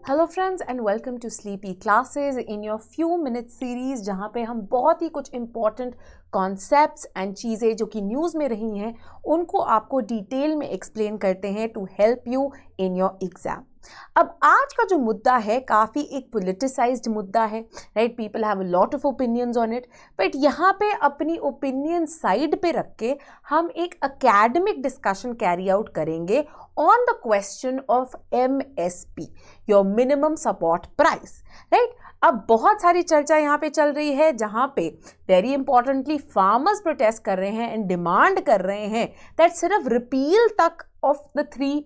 Hello friends and welcome to sleepy classes in your few minute series, जहाँ पे हम बहुत ही कुछ इंपॉर्टेंट कॉन्सेप्ट्स एंड चीज़ें जो कि न्यूज़ में रही हैं उनको आपको डिटेल में एक्सप्लेन करते हैं to help you in your exam. अब आज का जो मुद्दा है काफ़ी एक पॉलिटिसाइज्ड मुद्दा है, right. People have a lot of opinions on it, but यहाँ पे अपनी ओपिनियन साइड पे रख के हम एक एकेडमिक डिस्कशन कैरी आउट करेंगे on the question of MSP, your minimum support price, right. अब बहुत सारी चर्चा यहाँ पे चल रही है जहाँ पे वेरी इंपॉर्टेंटली फार्मर्स प्रोटेस्ट कर रहे हैं एंड डिमांड कर रहे हैं दैट सिर्फ रिपील तक ऑफ द 3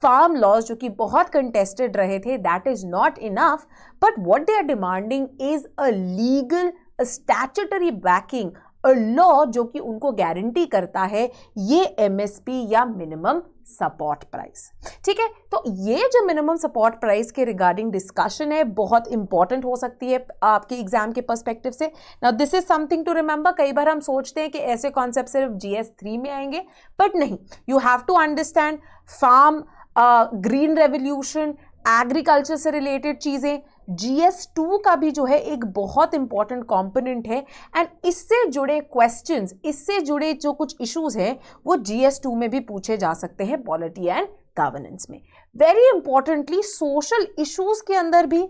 फार्म लॉज जो कि बहुत कंटेस्टेड रहे थे, that is not enough, but what they are demanding is a legal statutory backing, a law जो कि उनको गारंटी करता है ये MSP या मिनिमम सपोर्ट प्राइस। ठीक है, तो ये जो मिनिमम सपोर्ट प्राइस के रिगार्डिंग डिस्कशन है बहुत इंपॉर्टेंट हो सकती है आपके एग्जाम के पर्सपेक्टिव से। Now this is something to remember. कई बार हम सोचते हैं कि ऐसे कॉन्सेप्ट सिर्फ GS3 में आएंगे, बट नहीं, you have to understand farm, green revolution, agriculture से रिलेटेड चीजें, GS2 का भी जो है एक बहुत इंपॉर्टेंट कंपोनेंट है एंड इससे जुड़े क्वेश्चंस, इससे जुड़े जो कुछ इश्यूज हैं वो GS2 में भी पूछे जा सकते हैं पॉलिटी एंड गवर्नेंस में। वेरी इंपॉर्टेंटली सोशल इश्यूज के अंदर भी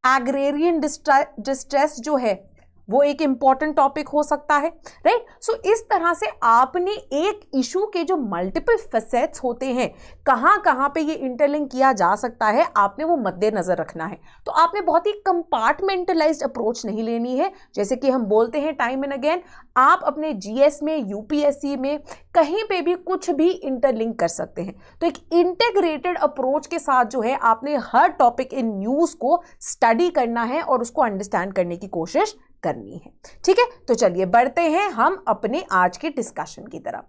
एग्रेरियन डिस्ट्रेस जो है वो एक इंपॉर्टेंट टॉपिक हो सकता है, राइट। सो इस तरह से आपने एक इशू के जो मल्टीपल फैसेट्स होते हैं, कहाँ कहाँ पे ये इंटरलिंक किया जा सकता है, आपने वो मद्देनजर रखना है। तो आपने बहुत ही कंपार्टमेंटलाइज्ड अप्रोच नहीं लेनी है, जैसे कि हम बोलते हैं टाइम एंड अगेन, आप अपने GS में, UPSC में कहीं पे भी कुछ भी इंटरलिंक कर सकते हैं। तो एक इंटीग्रेटेड अप्रोच के साथ जो है आपने हर टॉपिक इन न्यूज़ को स्टडी करना है और उसको अंडरस्टैंड करने की कोशिश करनी है। ठीक है, तो चलिए बढ़ते हैं हम अपने आज के डिस्कशन की तरफ।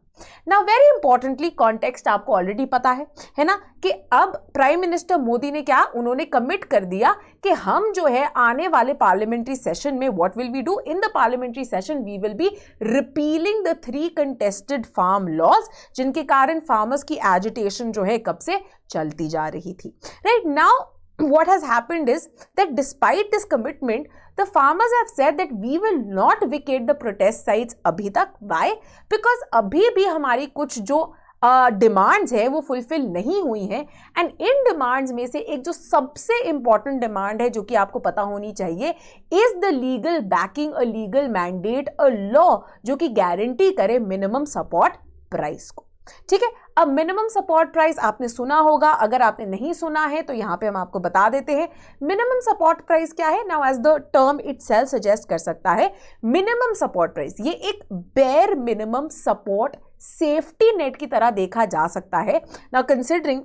नाउ वेरी इंपॉर्टेंटली कॉन्टेक्स्ट आपको ऑलरेडी पता है ना, कि अब प्राइम मिनिस्टर मोदी ने क्या, उन्होंने कमिट कर दिया कि हम जो है आने वाले पार्लियामेंट्री सेशन में what will we do in the parliamentary session, we will be repealing the 3 contested farm laws, जिनके कारण फार्मर्स की एजिटेशन जो है कब से चलती जा रही थी, right. Now what has happened is that despite this commitment, the farmers have said that we will not vacate the protest sites अभी तक। Why? Because अभी भी हमारी कुछ जो डिमांड्स है वो फुलफिल नहीं हुई हैं एंड इन डिमांड्स में से एक जो सबसे इंपॉर्टेंट डिमांड है जो कि आपको पता होनी चाहिए is the legal backing, a legal mandate, a law जो कि गारंटी करे मिनिमम सपोर्ट प्राइस को। ठीक है, अब मिनिमम सपोर्ट प्राइस आपने सुना होगा, अगर आपने नहीं सुना है तो यहां पे हम आपको बता देते हैं मिनिमम सपोर्ट प्राइस क्या है। Now as the term itself suggest कर सकता है, मिनिमम सपोर्ट प्राइस ये एक bare minimum support safety net की तरह देखा जा सकता है। नाउ कंसिडरिंग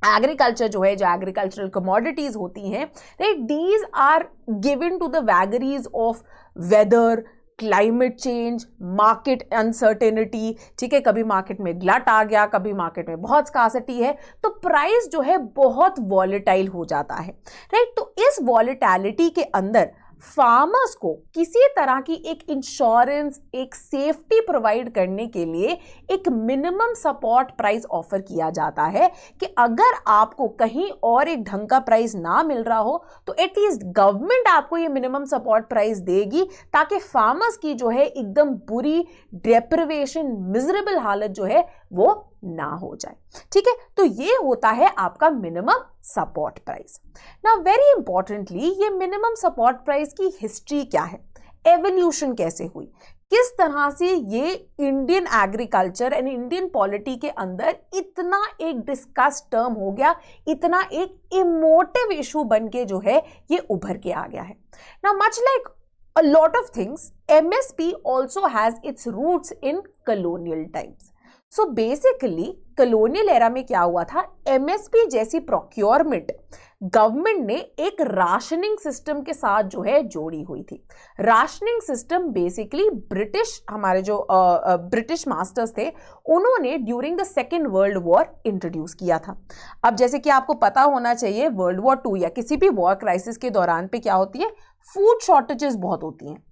एग्रीकल्चर जो है, जो एग्रीकल्चरल कमोडिटीज होती हैं, right, these are given to the vagaries of weather, climate change, market uncertainty. ठीक है, कभी मार्केट में ग्लट आ गया, कभी मार्केट में बहुत स्कार्सिटी है, तो प्राइस जो है बहुत वॉलेटाइल हो जाता है, राइट। तो इस वॉलेटिलिटी के अंदर फार्मर्स को किसी तरह की एक इंश्योरेंस, एक सेफ्टी प्रोवाइड करने के लिए एक मिनिमम सपोर्ट प्राइस ऑफर किया जाता है कि अगर आपको कहीं और एक ढंग का प्राइस ना मिल रहा हो तो एटलीस्ट गवर्नमेंट आपको ये मिनिमम सपोर्ट प्राइस देगी, ताकि फार्मर्स की जो है एकदम बुरी डेप्रिवेशन, मिजरेबल हालत जो है वो ना हो जाए। ठीक है, तो ये होता है आपका minimum support price. Now very importantly ये मिनिमम सपोर्ट प्राइस की हिस्ट्री क्या है, एवोल्यूशन कैसे हुई, किस तरह से ये Indian agriculture and Indian polity के अंदर इतना एक डिस्कस टर्म हो गया, इतना एक इमोटिव इशू बन के जो है ये उभर के आ गया है। Now much like a lot of things, MSP also has its roots in colonial times. So basically colonial era में क्या हुआ था, MSP जैसी प्रोक्योरमेंट गवर्नमेंट ने एक राशनिंग सिस्टम के साथ जो है जोड़ी हुई थी। राशनिंग सिस्टम बेसिकली ब्रिटिश, हमारे जो ब्रिटिश मास्टर्स थे उन्होंने during the second world war introduce किया था। अब जैसे कि आपको पता होना चाहिए, वर्ल्ड वॉर 2 या किसी भी वॉर क्राइसिस के दौरान पे क्या होती है, फूड शॉर्टेजेस बहुत होती हैं,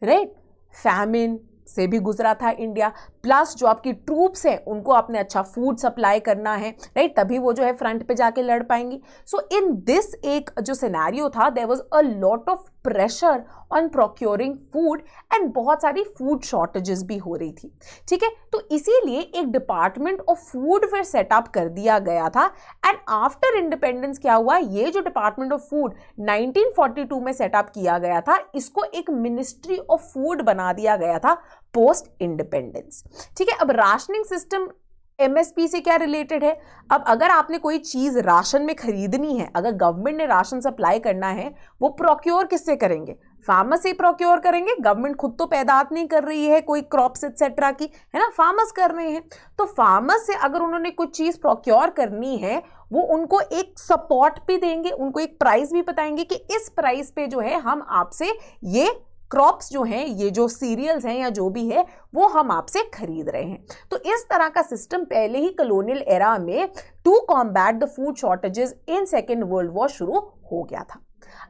राइट। फैमिन, से भी गुजरा था इंडिया, प्लस जो आपकी ट्रूप्स हैं उनको आपने अच्छा फूड सप्लाई करना है, राइट, तभी वो जो है फ्रंट पे जाके लड़ पाएंगी। सो इन दिस एक जो सिनेरियो था, there was a lot of pressure on procuring food and बहुत सारी फूड शॉर्टेजेस भी हो रही थी, ठीक है। तो इसीलिए एक डिपार्टमेंट ऑफ फूड फिर सेटअप कर दिया गया था। एंड आफ्टर इंडिपेंडेंस क्या हुआ, ये जो डिपार्टमेंट ऑफ फूड 1942 में सेटअप किया गया था, इसको एक मिनिस्ट्री ऑफ फूड बना दिया गया था पोस्ट इंडिपेंडेंस, ठीक है। अब राशनिंग सिस्टम एमएसपी से क्या रिलेटेड है? अब अगर आपने कोई चीज राशन में खरीदनी है, अगर गवर्नमेंट ने राशन सप्लाई करना है, वो प्रोक्योर किससे करेंगे? फार्मर्स से प्रोक्योर करेंगे। गवर्नमेंट खुद तो पैदात नहीं कर रही है कोई क्रॉप्स एक्सेट्रा की, है ना, फार्मर्स कर रहे हैं। तो फार्मर्स से अगर उन्होंने कुछ चीज प्रोक्योर करनी है, वो उनको एक सपोर्ट भी देंगे, उनको एक प्राइस भी बताएंगे कि इस प्राइस पे जो है हम आपसे ये क्रॉप्स जो हैं, ये जो सीरियल्स हैं या जो भी है, वो हम आपसे खरीद रहे हैं। तो इस तरह का सिस्टम पहले ही कॉलोनियल एरा में to combat the food shortages in second world war शुरू हो गया था।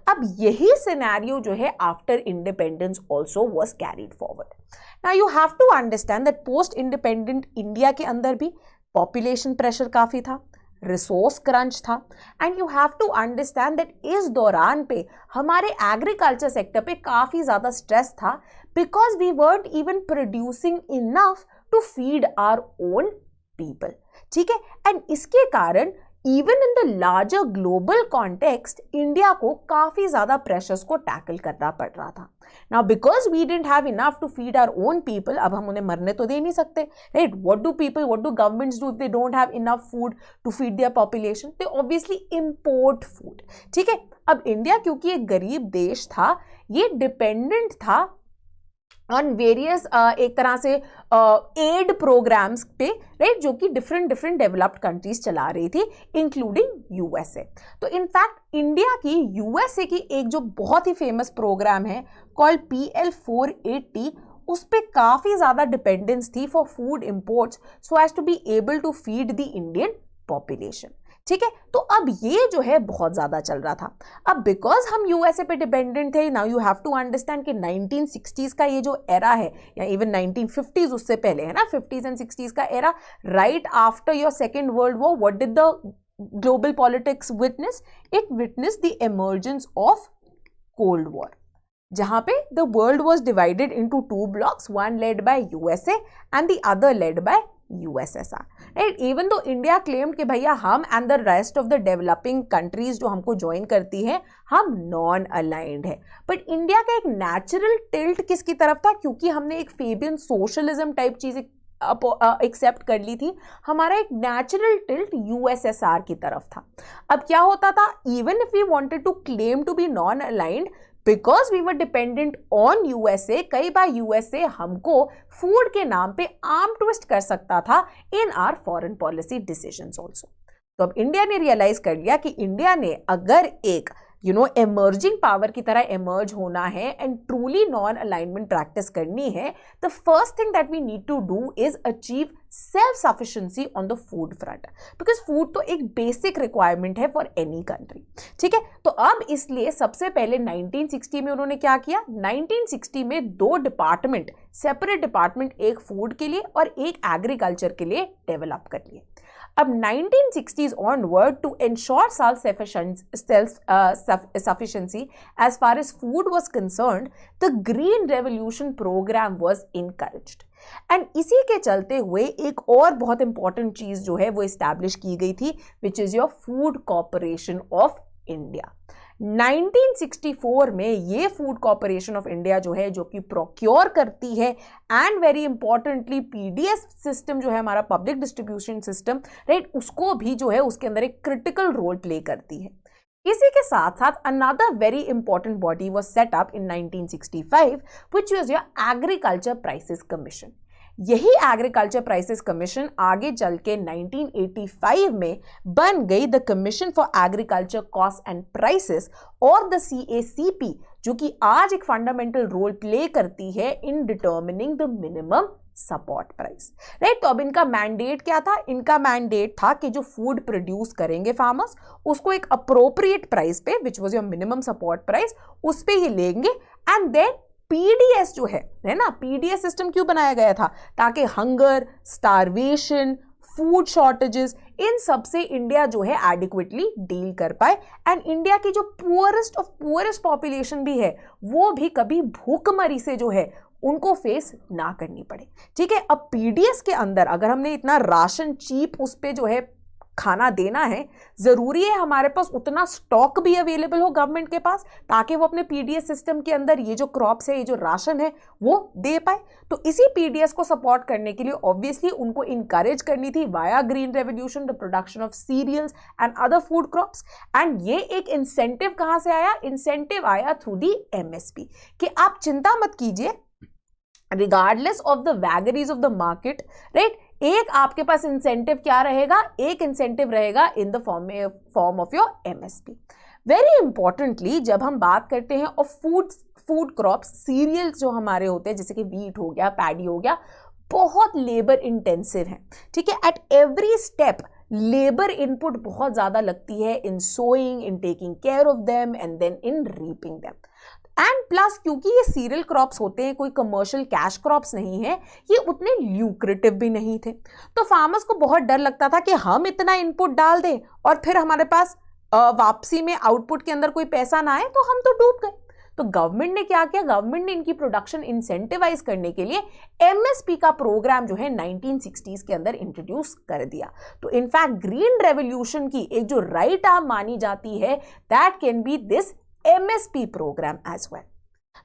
अब यही सिनेरियो जो है after independence also was carried forward. Now you have to understand that post independent India के अंदर भी पॉपुलेशन प्रेशर काफी था, रिसोर्स क्रंच था, and you have to understand that इस दौरान पे हमारे एग्रीकल्चर सेक्टर पे काफी ज्यादा स्ट्रेस था, because we weren't even producing enough to feed our own people, ठीक है। एंड इसके कारण even in the larger global context India को काफी ज्यादा प्रेशर्स को टैकल करना पड़ रहा था। Now because we didn't have enough to feed our own people, अब हम उन्हें मरने तो दे नहीं सकते, right. What do governments do if they don't have enough food to feed their population? They obviously import food, ठीक है। अब इंडिया क्योंकि एक गरीब देश था, ये डिपेंडेंट था ऑन वेरियस एक तरह से एड प्रोग्राम्स पे, राइट, जो कि डिफरेंट डेवलप्ड कंट्रीज चला रही थी, इंक्लूडिंग यूएसए। तो इनफैक्ट इंडिया की यूएसए की एक जो बहुत ही फेमस प्रोग्राम है कॉल्ड PL 480, उस पे काफी ज्यादा डिपेंडेंस थी for food imports so as to be able to feed the Indian population, ठीक है। तो अब ये जो है बहुत ज्यादा चल रहा था। अब बिकॉज हम यूएसए पे डिपेंडेंट थे, now you have to understand कि 1960s का ये जो एरा है, या इवन 1950s उससे पहले, है ना, 50s एंड 60s का era, right after your second world war, what did the global politics witness? It witness the emergence of cold war, जहां पे the world was divided into two blocks, one led by USA and the other led by USSR, right. Even though India claimed कि भैया हम and the rest of the developing countries जो हमको join करती है, हम नॉन अलाइंड है, but India का एक नेचुरल टिल्ट किसकी तरफ था? क्योंकि हमने एक फेबियन सोशलिज्म टाइप चीज एक्सेप्ट कर ली थी, हमारा एक नेचुरल टिल्ट USSR की तरफ था। अब क्या होता था, even if we wanted to claim to be non aligned, because we were dependent on USA, कई बार यूएसए हमको फूड के नाम पे आर्म ट्विस्ट कर सकता था in our foreign policy decisions also. तो अब इंडिया ने रियलाइज कर लिया कि इंडिया ने अगर एक एमर्जिंग पावर की तरह एमर्ज होना है and truly non alignment practice करनी है, the first thing that we need to do is achieve self sufficiency on the food front, because food तो एक बेसिक रिक्वायरमेंट है फॉर एनी कंट्री, ठीक है। तो अब इसलिए सबसे पहले 1960 में उन्होंने क्या किया, 1960 में दो डिपार्टमेंट, सेपरेट डिपार्टमेंट, एक फूड के लिए और एक एग्रीकल्चर के लिए डेवलप कर लिए। अब 1960s onward, to ensure self-sufficiency as far as food was concerned, the Green Revolution program was encouraged. And इसी के चलते हुए एक और बहुत इंपॉर्टेंट चीज जो है वो एस्टैब्लिश की गई थी, which is your food corporation of India. 1964 में ये फूड कॉर्पोरेशन ऑफ इंडिया जो है, जो कि प्रोक्योर करती है and very importantly PDS system जो है हमारा पब्लिक डिस्ट्रीब्यूशन सिस्टम, राइट, उसको भी जो है उसके अंदर एक क्रिटिकल रोल प्ले करती है। इसी के साथ साथ another very important body was set up in 1965 which was your agriculture prices commission. यही एग्रीकल्चर प्राइसेस कमीशन आगे चल के 1985 में बन गई the commission for agriculture cost and prices और द CACP, जो कि आज एक फंडामेंटल रोल प्ले करती है in determining the minimum support price, right. तो अब इनका मैंडेट क्या था? इनका मैंडेट था कि जो फूड प्रोड्यूस करेंगे फार्मर्स, उसको एक अप्रोप्रिएट प्राइस पे, which was your minimum support price, उस पे ये लेंगे एंड देन पीडीएस जो है ना, पीडीएस सिस्टम क्यों बनाया गया था? ताकि हंगर, स्टारवेशन, फूड शॉर्टेजेस, इन सब से इंडिया जो है एडिक्वेटली डील कर पाए, एंड इंडिया की जो पुअरेस्ट ऑफ पुअरेस्ट पॉपुलेशन भी है वो भी कभी भूखमरी से जो है उनको फेस ना करनी पड़े। ठीक है, अब पीडीएस के अंदर अगर हमने इतना राशन चीप उस पे जो है खाना देना है, जरूरी है हमारे पास उतना स्टॉक भी अवेलेबल हो गवर्नमेंट के पास, ताकि वो अपने पीडीएस सिस्टम के अंदर ये जो क्रॉप्स है, ये जो राशन है वो दे पाए। तो इसी पीडीएस को सपोर्ट करने के लिए ऑब्वियसली उनको इंकरेज करनी थी via green revolution the production of cereals and other food crops. And ये एक इंसेंटिव कहां से आया? इंसेंटिव आया थ्रू दी एमएसपी, कि आप चिंता मत कीजिए, regardless of the vagaries of the market, right, एक आपके पास इंसेंटिव क्या रहेगा? एक इंसेंटिव रहेगा in the form of your MSP. Very importantly जब हम बात करते हैं ऑफ फूड क्रॉप्स, सीरियल्स जो हमारे होते हैं जैसे कि व्हीट हो गया, पैडी हो गया, बहुत लेबर इंटेंसिव है। ठीक है, at every step labour input बहुत ज्यादा लगती है in sowing, in taking care of them and then in reaping them. And plus क्योंकि ये सीरियल क्रॉप्स होते हैं, कोई कमर्शियल कैश क्रॉप्स नहीं है, ये उतने ल्यूक्रेटिव भी नहीं थे, तो फार्मर्स को बहुत डर लगता था कि हम इतना इनपुट डाल दें और फिर हमारे पास वापसी में आउटपुट के अंदर कोई पैसा ना आए तो हम तो डूब गए। तो गवर्नमेंट ने क्या किया? गवर्नमेंट ने इनकी प्रोडक्शन इंसेंटिवाइज करने के लिए एमएसपी का प्रोग्राम जो है 1960s के अंदर इंट्रोड्यूस कर दिया। तो इनफैक्ट ग्रीन रेवोल्यूशन की एक जो राइट आर्म मानी जाती है, that can be this MSP programme as well.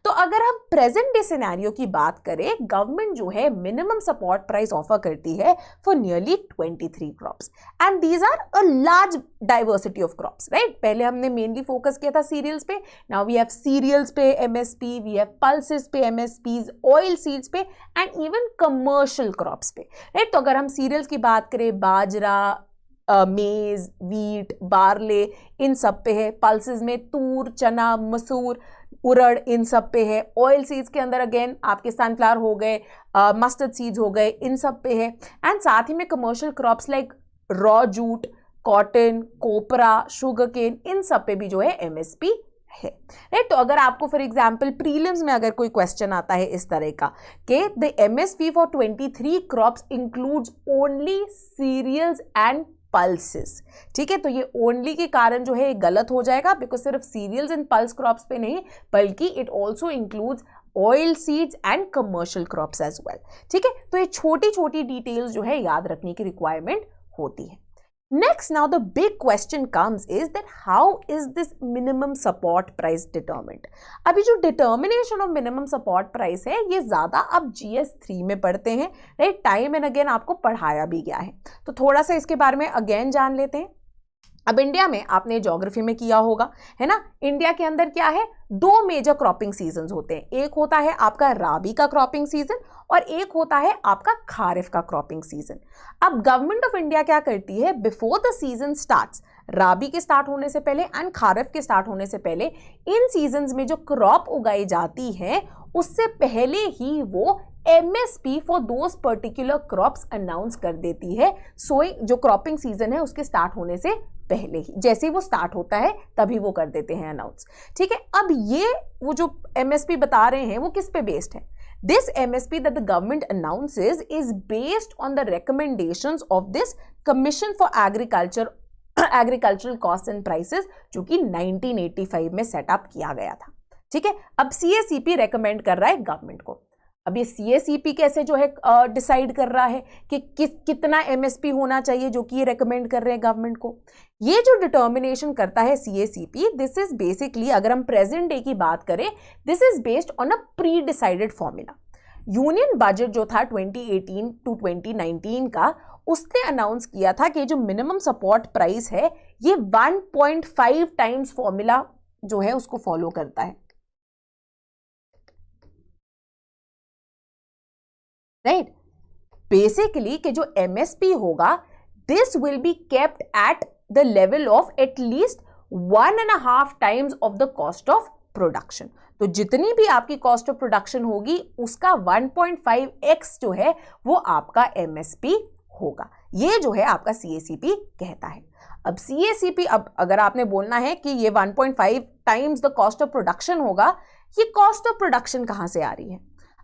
तो अगर हम प्रेजेंट डे सिनेरियो की बात करें, गवर्नमेंट जो है मिनिमम सपोर्ट प्राइस ऑफर करती है for nearly 23 crops, and these are a large diversity of crops, right. पहले हमने मेनली फोकस किया था सीरियल्स पे, नाउ वी हैव सीरियल्स पे एमएसपी, वी हैव पल्सेस पे एमएसपीज, ऑयल सीड्स पे एंड इवन कमर्शियल क्रॉप्स पे, राइट। तो अगर हम सीरियल्स की बात करें, बाजरा, मेज, वीट, बार्ले, इन सब पे है। पल्सेस में तूर, चना, मसूर, उड़द, इन सब पे है। ऑयल सीड्स के अंदर अगेन आपके सनफ्लावर हो गए, मस्टर्ड सीड्स हो गए, इन सब पे है। एंड साथ ही में commercial crops like raw jute, cotton, copra, sugarcane, इन सब पे भी जो है एमएसपी है, राइट। तो अगर आपको फॉर एग्जांपल प्रीलिम्स में अगर कोई क्वेश्चन आता है इस तरह का कि the MSP for 23 crops includes only cereals and pulses, ठीक है, तो ये ओनली के कारण जो है गलत हो जाएगा, बिकॉज सिर्फ सीरियल्स एंड पल्स क्रॉप्स पे नहीं, बल्कि it also includes oil seeds and commercial crops as well, ठीक है। तो ये छोटी छोटी डिटेल्स जो है याद रखने की रिक्वायरमेंट होती है। Next, now the big question comes is that how is this minimum support price determined? अभी जो determination of minimum support price है ये ज़्यादा अब GS3 में पढ़ते हैं, राइट। टाइम एंड अगेन आपको पढ़ाया भी गया है, तो थोड़ा सा इसके बारे में अगेन जान लेते हैं। अब इंडिया में आपने ज्योग्राफी में किया होगा, है ना, इंडिया के अंदर क्या है, दो मेजर क्रॉपिंग सीजन्स होते हैं। एक होता है आपका राबी का क्रॉपिंग सीजन और एक होता है आपका खारिफ का क्रॉपिंग सीजन। अब गवर्नमेंट ऑफ इंडिया क्या करती है, बिफोर द सीजन स्टार्ट्स, राबी के स्टार्ट होने से पहले एंड खारिफ के स्टार्ट होने से पहले, इन सीजन्स में जो क्रॉप उगाई जाती है उससे पहले ही वो MSP for those particular crops announce कर देती है। सोइंग जो क्रॉपिंग सीजन है उसके स्टार्ट होने से पहले ही, जैसे ही वो स्टार्ट होता है तभी वो कर देते हैं अनाउंस, ठीक है। अब ये वो जो एमएसपी बता रहे हैं वो किस पे बेस्ड है? This MSP that the government announces is based on the recommendations of this Commission for Agricultural Costs and Prices, जो कि 1985 में सेटअप किया गया था, ठीक है। अब CACP रेकमेंड कर रहा है गवर्नमेंट को। अब ये CACP कैसे जो है डिसाइड कर रहा है कि कितना MSP होना चाहिए, जो कि ये रेकमेंड कर रहे हैं गवर्नमेंट को। ये जो डिटर्मिनेशन करता है CACP, दिस इज बेसिकली, अगर हम प्रेजेंट डे की बात करें, this is based on a pre decided formula. Union budget जो था 2018 टू 2019 का, उसने अनाउंस किया था कि जो मिनिमम सपोर्ट प्राइस है ये 1.5 टाइम्स फॉर्मूला जो है उसको फॉलो करता है, राइट। बेसिकली कि जो एमएसपी होगा, this will be kept at the level of at least 1.5 times of the cost of production. तो जितनी भी आपकी कॉस्ट ऑफ प्रोडक्शन होगी उसका 1.5x जो है वो आपका एमएसपी होगा। ये जो है आपका CACP कहता है। अब CACP, अब अगर आपने बोलना है कि ये 1.5 times the cost of production होगा, ये कॉस्ट ऑफ प्रोडक्शन कहाँ से आ रही है?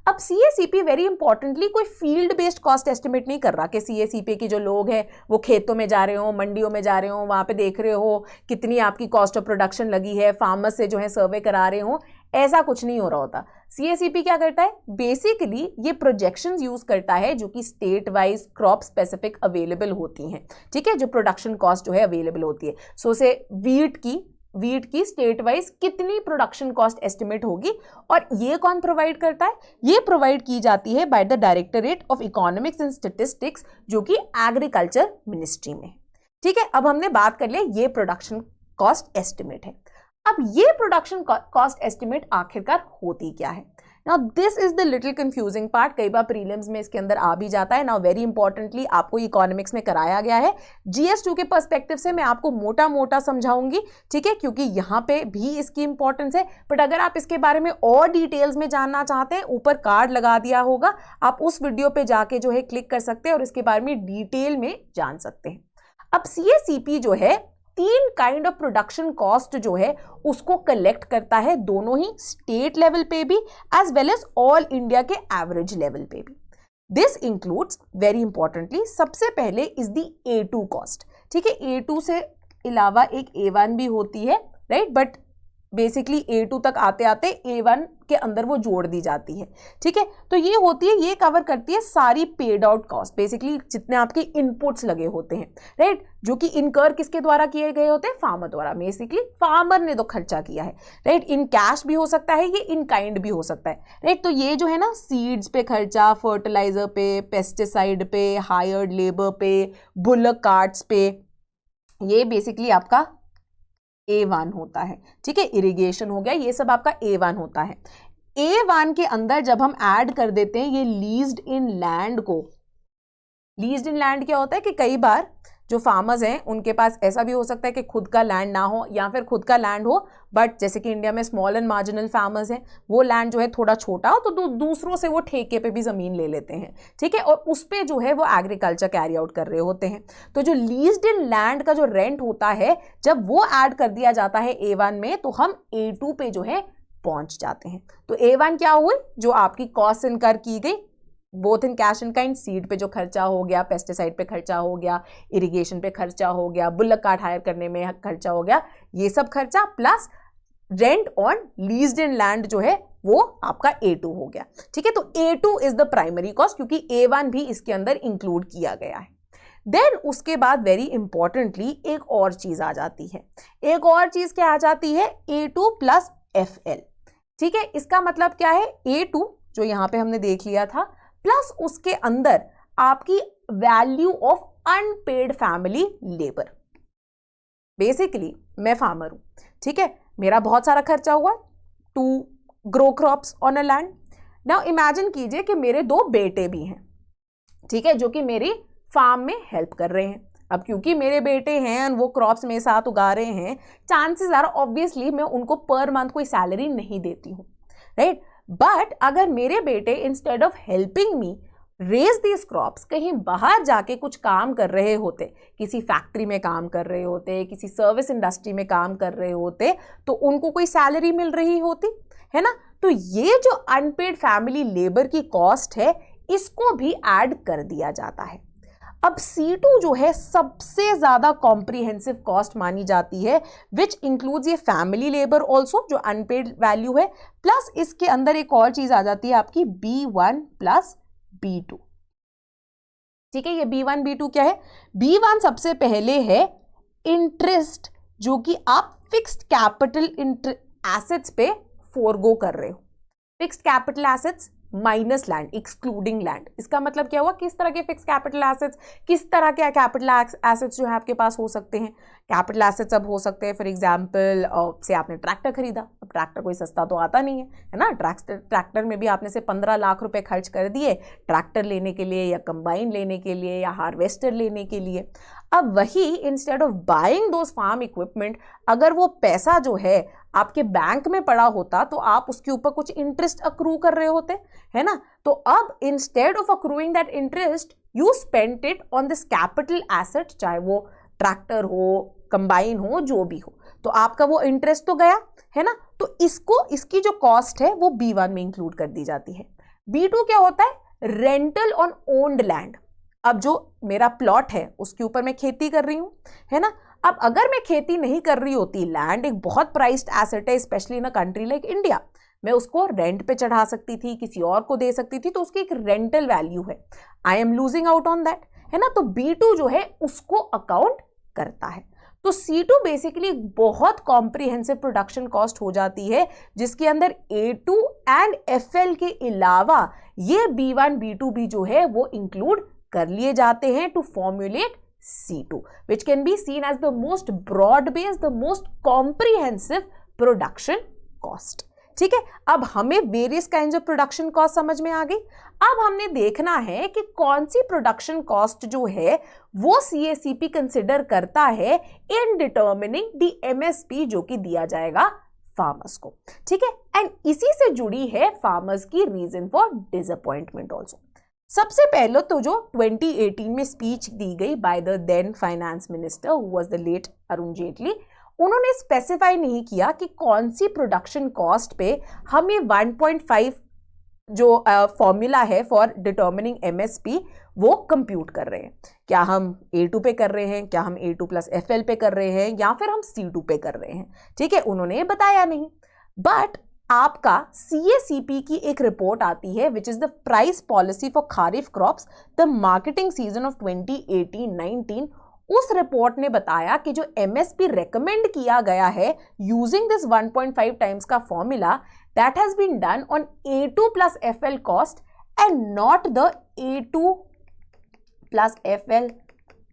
अब CACP वेरी इंपॉर्टेंटली कोई फील्ड बेस्ड कॉस्ट एस्टिमेट नहीं कर रहा कि CACP के जो लोग हैं वो खेतों में जा रहे हो, मंडियों में जा रहे हो, वहां पे देख रहे हो कितनी आपकी कॉस्ट ऑफ प्रोडक्शन लगी है, फार्मर्स से जो है सर्वे करा रहे हो, ऐसा कुछ नहीं हो रहा होता। CACP क्या करता है, बेसिकली ये प्रोजेक्शंस यूज करता है जो कि state wise crop specific available होती हैं, ठीक है, जो प्रोडक्शन कॉस्ट जो है अवेलेबल होती है। सो से वीट की स्टेट वाइज कितनी प्रोडक्शन कॉस्ट एस्टिमेट होगी, और ये कौन प्रोवाइड करता है? ये प्रोवाइड की जाती है by the directorate of economics and statistics, जो कि एग्रीकल्चर मिनिस्ट्री में, ठीक है। अब हमने बात कर लिया ये प्रोडक्शन कॉस्ट एस्टिमेट है। अब ये प्रोडक्शन कॉस्ट एस्टिमेट आखिरकार होती क्या है? Now this is the little confusing part, कई बार प्रीलिम्स में इसके अंदर आ भी जाता है। नाउ वेरी इंपॉर्टेंटली आपको इकोनॉमिक्स में कराया गया है, GS2 के पर्सपेक्टिव से मैं आपको मोटा मोटा समझाऊंगी, ठीक है, क्योंकि यहाँ पे भी इसकी इंपॉर्टेंस है। बट अगर आप इसके बारे में और डिटेल्स में जानना चाहते हैं, ऊपर कार्ड लगा दिया होगा, आप उस वीडियो पे जाके जो है क्लिक कर सकते हैं और इसके बारे में डिटेल में जान सकते हैं। अब CACP जो है 3 काइंड ऑफ प्रोडक्शन कॉस्ट जो है उसको कलेक्ट करता है, दोनों ही स्टेट लेवल पे भी as well as all India के एवरेज लेवल पे भी। दिस इंक्लूड्स वेरी इंपॉर्टेंटली, सबसे पहले इज द A2 कॉस्ट, ठीक है। A2 से अलावा एक A1 भी होती है, राइट, बट बेसिकली A2 तक आते आते A1 के अंदर वो जोड़ दी जाती है, ठीक है। तो ये होती है, ये कवर करती है सारी पेड आउट कॉस्ट, बेसिकली जितने आपके इनपुट्स लगे होते हैं, राइट, जो कि इनकर किसके द्वारा किए गए होते हैं? फार्मर द्वारा। बेसिकली फार्मर ने तो खर्चा किया है, राइट। इन कैश भी हो सकता है, ये इन काइंड भी हो सकता है, राइट। तो ये जो है ना, सीड्स पे खर्चा, फर्टिलाइजर पे, पेस्टिसाइड पे, हायर्ड लेबर पे, बुलक कार्ट्स पे, ये बेसिकली आपका A1 होता है, ठीक है। इरिगेशन हो गया, ये सब आपका A1 होता है। A1 के अंदर जब हम ऐड कर देते हैं ये लीज्ड इन लैंड को, लीज्ड इन लैंड क्या होता है कि कई बार जो फार्मर्स हैं उनके पास ऐसा भी हो सकता है कि खुद का लैंड ना हो, या फिर खुद का लैंड हो बट जैसे कि इंडिया में स्मॉल एंड मार्जिनल फार्मर्स हैं, वो लैंड जो है थोड़ा छोटा हो तो दूसरों से वो ठेके पे भी ज़मीन ले लेते हैं, ठीक है, और उस पे जो है वो एग्रीकल्चर कैरी आउट कर रहे होते हैं। तो जो लीज्ड इन लैंड का जो रेंट होता है, जब वो ऐड कर दिया जाता है A1 में, तो हम A2 पे जो है पहुंच जाते हैं। तो A1 क्या हुई? जो आपकी कॉस्ट इनकर की गई both in cash and kind, seed पे जो खर्चा हो गया, पेस्टिसाइड पे खर्चा हो गया, इरिगेशन पे खर्चा हो गया, बुलक कार्ट हायर करने में खर्चा हो गया, ये सब खर्चा plus rent on leased in land जो है वो आपका A2 हो गया, ठीक है। तो A2 is the primary cost, क्योंकि A1 भी इसके अंदर इंक्लूड किया गया है। देन उसके बाद वेरी इंपॉर्टेंटली एक और चीज आ जाती है, एक और चीज क्या आ जाती है? A2 प्लस FL, ठीक है। इसका मतलब क्या है? A2 जो यहां पे हमने देख लिया था, प्लस उसके अंदर आपकी value of unpaid family labour. Basically मैं फार्मर हूं, ठीक है, मेरा बहुत सारा खर्चा हुआ to grow crops on a land. Now imagine कीजिए कि मेरे 2 बेटे भी हैं, ठीक है, जो कि मेरी फार्म में हेल्प कर रहे हैं। अब क्योंकि मेरे बेटे हैं वो क्रॉप्स मेरे साथ उगा रहे हैं, चांसेस आर ऑब्वियसली मैं उनको पर मंथ कोई सैलरी नहीं देती हूँ, राइट। बट अगर मेरे बेटे instead of helping me raise these crops कहीं बाहर जाके कुछ काम कर रहे होते, किसी फैक्ट्री में काम कर रहे होते, किसी सर्विस इंडस्ट्री में काम कर रहे होते, तो उनको कोई सैलरी मिल रही होती है ना। तो ये जो अनपेड फैमिली लेबर की कॉस्ट है, इसको भी ऐड कर दिया जाता है। अब C2 जो है सबसे ज्यादा कॉम्प्रिहेंसिव कॉस्ट मानी जाती है, विच इंक्लूड्स ये फैमिली लेबर ऑल्सो जो अनपेड वैल्यू है, प्लस इसके अंदर एक और चीज आ जाती है आपकी B1 प्लस B2, ठीक है। ये B1 B2 क्या है? B1 सबसे पहले है इंटरेस्ट, जो कि आप फिक्स्ड कैपिटल एसेट्स पे फोरगो कर रहे हो। Fixed capital assets minus land, excluding land. इसका मतलब क्या हुआ? किस तरह के फिक्स कैपिटल एसेट्स, किस तरह के कैपिटल एसेट्स जो है आपके पास हो सकते हैं? कैपिटल एसेट्स अब हो सकते हैं फॉर एग्जांपल से आपने ट्रैक्टर खरीदा, अब ट्रैक्टर कोई सस्ता तो आता नहीं है ना, ट्रैक्टर में भी आपने से 15 लाख रुपए खर्च कर दिए ट्रैक्टर लेने के लिए, या कंबाइन लेने के लिए, या हार्वेस्टर लेने के लिए। अब वही instead of buying those farm equipment, अगर वो पैसा जो है आपके बैंक में पड़ा होता तो आप उसके ऊपर कुछ इंटरेस्ट अक्रू कर रहे होते, है ना। तो अब instead of accruing that interest, you spent it on this capital asset, चाहे वो ट्रैक्टर हो, कंबाइन हो, जो भी हो, तो आपका वो इंटरेस्ट तो गया है ना, तो इसकी जो कॉस्ट है वो B1 में इंक्लूड कर दी जाती है। B2 क्या होता है? Rental on owned land. अब जो मेरा प्लॉट है उसके ऊपर मैं खेती कर रही हूं, है ना, अब अगर मैं खेती नहीं कर रही होती, लैंड एक बहुत प्राइस्ड एसेट है specially in a country like India, मैं उसको रेंट पे चढ़ा सकती थी, किसी और को दे सकती थी, तो उसकी एक रेंटल वैल्यू है, I am losing out on that, है ना, तो B2 जो है उसको अकाउंट करता है। तो C2 बेसिकली एक बहुत कॉम्प्रिहेंसिव प्रोडक्शन कॉस्ट हो जाती है जिसके अंदर A2 एंड FL के अलावा ये B1 B2 भी जो है वो इंक्लूड कर लिए जाते हैं to formulate C2, which can be seen as the most broad-based, the most comprehensive production cost. ठीक है, अब हमें various kinds of production cost समझ में आ गई। अब हमने देखना है कि कौन सी प्रोडक्शन कॉस्ट जो है वो CACP कंसिडर करता है इन डिटर्मिनिंग द MSP जो कि दिया जाएगा फार्मर्स को। ठीक है, एंड इसी से जुड़ी है फार्मर्स की रीजन फॉर डिसअपॉइंटमेंट ऑल्सो। सबसे पहले तो जो 2018 में स्पीच दी गई by the then finance minister who was the late Arun Jaitley, उन्होंने स्पेसिफाई नहीं किया कि कौन सी प्रोडक्शन कॉस्ट पे हम ये 1.5 जो फॉर्मूला है फॉर डिटर्मिनिंग MSP वो कंप्यूट कर रहे हैं। क्या हम A2 पे कर रहे हैं, क्या हम A2 प्लस FL पे कर रहे हैं, या फिर हम C2 पे कर रहे हैं। ठीक है, उन्होंने ये बताया नहीं। बट आपका CACP की एक रिपोर्ट आती है which is the price policy for kharif crops the marketing season of 2018-19। उस रिपोर्ट ने बताया कि जो MSP रेकमेंड किया गया है यूजिंग दिस 1.5 टाइम्स का formula, that has been done on A2 plus FL cost and not the A2 plus FL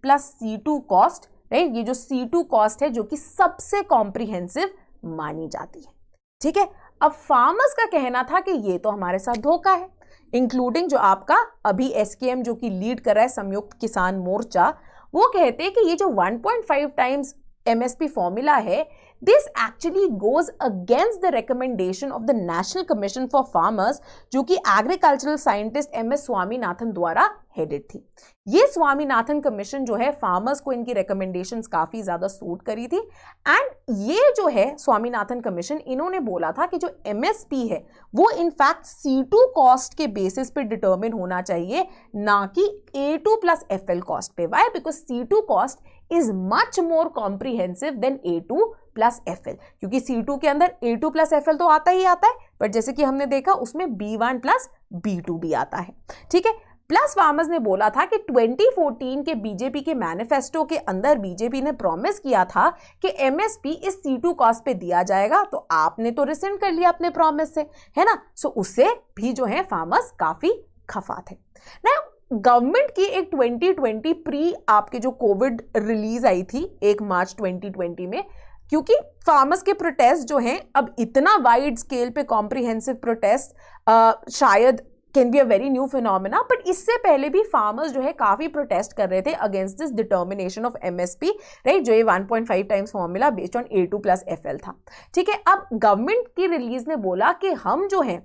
plus C2 cost, right. ये जो C2 कॉस्ट है जो कि सबसे कॉम्प्रिहेंसिव मानी जाती है। ठीक है, अब फार्मर्स का कहना था कि ये तो हमारे साथ धोखा है, इंक्लूडिंग जो आपका अभी SKM जो कि लीड कर रहा है संयुक्त किसान मोर्चा, वो कहते हैं कि ये जो 1.5 टाइम्स MSP फॉर्मूला है, this actually goes against the recommendation of the national commission for farmers जो कि एग्रीकल्चरल साइंटिस्ट MS स्वामीनाथन द्वारा हेडेड थी। ये स्वामीनाथन कमीशन जो है फार्मर्स को इनकी रिकमेंडेशंस काफी ज्यादा सूट करी थी, एंड ये जो है स्वामीनाथन कमीशन, इन्होंने बोला था कि जो MSP है वो इनफैक्ट C2 कॉस्ट के बेसिस पे डिटरमिन होना चाहिए, ना कि A2 प्लस FL कॉस्ट पे। Why? Because C2 cost is much more comprehensive than A2 plus FL, क्योंकि C2 के अंदर A2 प्लस FL तो आता ही आता है, पर जैसे कि हमने देखा उसमें B1 प्लस B2 भी आता है। ठीक है, प्लस फार्मर्स ने बोला था कि 2014 के बीजेपी के मैनिफेस्टो के अंदर बीजेपी ने प्रॉमिस किया था कि MSP इस C2 कॉस्ट पे दिया जाएगा, तो आपने तो रिसेंड कर लिया अपने प्रॉमिस से, है ना। सो उससे भी जो है फार्मर्स काफी खफा थे ना। गवर्नमेंट की एक 2020 प्री आपके जो कोविड रिलीज आई थी 1 मार्च 2020 में, क्योंकि फार्मर्स के प्रोटेस्ट जो हैं अब इतना वाइड स्केल पे कॉम्प्रिहेंसिव प्रोटेस्ट शायद can be a very new phenomena, but इससे पहले भी फार्मर्स जो है काफी प्रोटेस्ट कर रहे थे against this determination of MSP, right, जो ये 1.5 times formula based on A2 plus FL था। ठीक है, अब गवर्नमेंट की रिलीज ने बोला कि हम जो है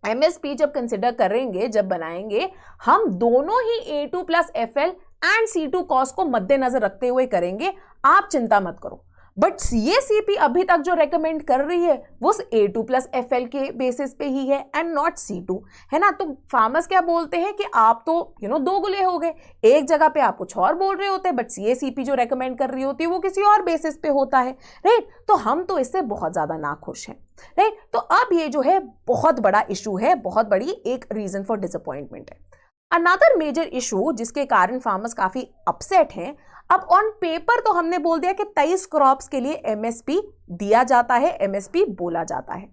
MSP जब कंसिडर करेंगे, जब बनाएंगे, हम दोनों ही A2 plus FL and C2 cost को मद्देनजर रखते हुए करेंगे, आप चिंता मत करो। बट CACP अभी तक जो रेकमेंड कर रही है वो A2 प्लस FL के बेसिस पे ही है एंड नॉट C2, है ना। तो फार्मर्स क्या बोलते हैं कि आप तो दो गुले हो गए, एक जगह पे आप कुछ और बोल रहे होते हैं, बट CACP जो रेकमेंड कर रही होती है वो किसी और बेसिस पे होता है, राइट। तो हम तो इससे बहुत ज्यादा नाखुश हैं, राइट। तो अब ये जो है बहुत बड़ा इशू है, बहुत बड़ी एक रीजन फॉर डिसअपॉइंटमेंट है। अनदर मेजर इशू जिसके कारण फार्मर्स काफी अपसेट हैं, अब ऑन पेपर तो हमने बोल दिया कि 23 क्रॉप्स के लिए MSP दिया जाता है, MSP बोला जाता है,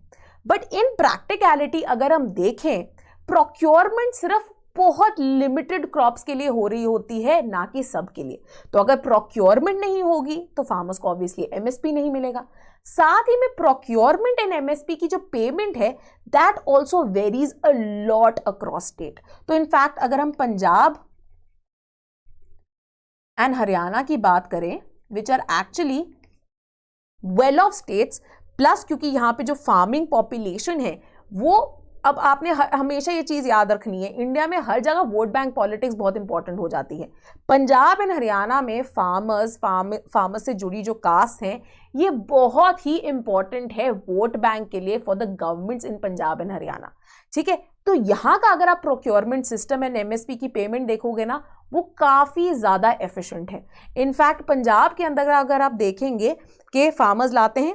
बट इन प्रैक्टिकलिटी अगर हम देखें, प्रोक्योरमेंट सिर्फ बहुत लिमिटेड क्रॉप्स के लिए हो रही होती है, ना कि सब के लिए। तो अगर प्रोक्योरमेंट नहीं होगी तो फार्मर्स को ऑब्वियसली MSP नहीं मिलेगा। साथ ही में प्रोक्योरमेंट एंड MSP की जो पेमेंट है that also varies a lot across state. तो इनफैक्ट अगर हम पंजाब एंड हरियाणा की बात करें, which are actually well off states, plus क्योंकि यहाँ पे जो फार्मिंग पॉपुलेशन है वो अब आपने हमेशा ये चीज याद रखनी है, इंडिया में हर जगह वोट बैंक पॉलिटिक्स बहुत इंपॉर्टेंट हो जाती है। पंजाब एंड हरियाणा में फार्मर्स से जुड़ी जो कास्ट हैं, ये बहुत ही इंपॉर्टेंट है वोट बैंक के लिए for the governments in Punjab and Haryana. ठीक है, तो यहाँ का अगर आप प्रोक्योरमेंट सिस्टम एंड एमएसपी की पेमेंट देखोगे ना, वो काफी ज्यादा एफिशिएंट है। इनफैक्ट पंजाब के अंदर अगर आप देखेंगे कि फार्मर्स लाते हैं,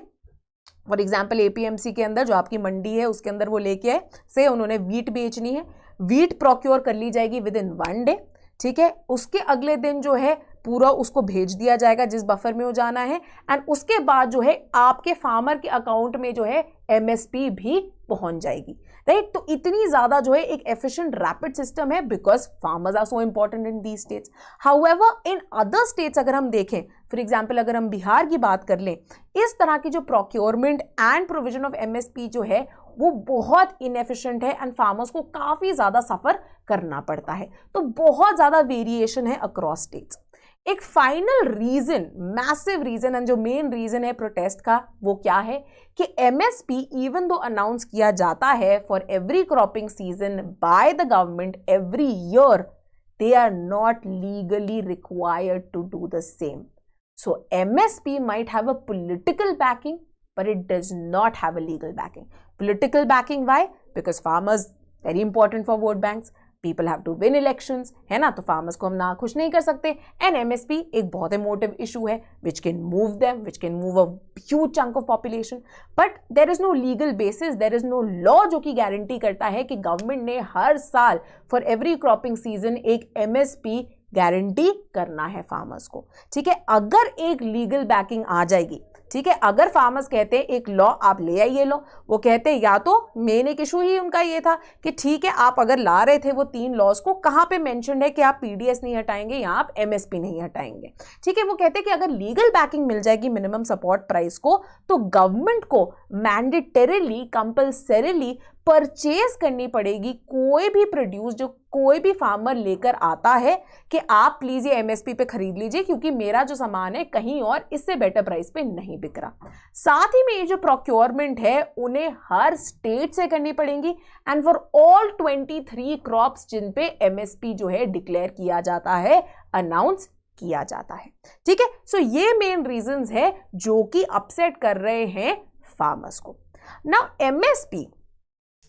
फॉर एग्जाम्पल एपीएमसी के अंदर जो आपकी मंडी है उसके अंदर वो लेके आए, से उन्होंने वीट बेचनी है, वीट प्रोक्योर कर ली जाएगी विद इन 1 डे। ठीक है, उसके अगले दिन जो है पूरा उसको भेज दिया जाएगा जिस बफर में वो जाना है, एंड उसके बाद जो है आपके फार्मर के अकाउंट में जो है एमएसपी भी पहुंच जाएगी। राइट, तो इतनी ज्यादा जो है एक एफिशिएंट रैपिड सिस्टम है because farmers are so important in the states. However in other states अगर हम देखें, फॉर एग्जाम्पल अगर हम बिहार की बात कर लें, इस तरह की जो procurement and provision of MSP जो है वो बहुत इनएफिशिएंट है एंड फार्मर्स को काफी ज्यादा सफर करना पड़ता है। तो बहुत ज्यादा वेरिएशन है अक्रॉस स्टेट्स। एक final reason, massive reason and जो मेन रीजन है प्रोटेस्ट का, वो क्या है कि एमएसपी इवन दो अनाउंस किया जाता है for every cropping season by the government every year, they are not legally required to do the same. So MSP might have a political backing but it does not have a legal backing. Political backing, why? Because farmers very important for vote banks. People have to win elections, है ना, तो farmers को हम ना खुश नहीं कर सकते। And MSP एक बहुत emotive issue है which can move them, which can move a huge chunk of population. But there is no legal basis, there is no law जो कि guarantee करता है कि government ने हर साल for every cropping season एक MSP गारंटी करना है फार्मर्स को। ठीक है, अगर एक लीगल बैकिंग आ जाएगी, ठीक है, अगर फार्मर्स कहते हैं एक लॉ आप ले आइए, लो, वो कहते हैं या तो मेन एक इशू ही उनका ये था कि ठीक है आप अगर ला रहे थे वो 3 लॉज को, कहाँ पे मेंशन्ड है कि आप पीडीएस नहीं हटाएंगे या आप एमएसपी नहीं हटाएंगे। ठीक है, वो कहते हैं कि अगर लीगल बैकिंग मिल जाएगी मिनिमम सपोर्ट प्राइस को, तो गवर्नमेंट को मैंडेटरीली कंपल्सरीली परचेज करनी पड़ेगी कोई भी प्रोड्यूस जो कोई भी फार्मर लेकर आता है कि आप प्लीज ये एमएसपी पे खरीद लीजिए क्योंकि मेरा जो सामान है कहीं और इससे बेटर प्राइस पे नहीं बिक रहा। साथ ही में ये जो प्रोक्योरमेंट है उन्हें हर स्टेट से करनी पड़ेगी एंड फॉर ऑल 23 क्रॉप्स जिन पे एमएसपी जो है डिक्लेयर किया जाता है, अनाउंस किया जाता है। ठीक है, सो ये मेन रीजंस है जो कि अपसेट कर रहे हैं फार्मर्स को। Now MSP,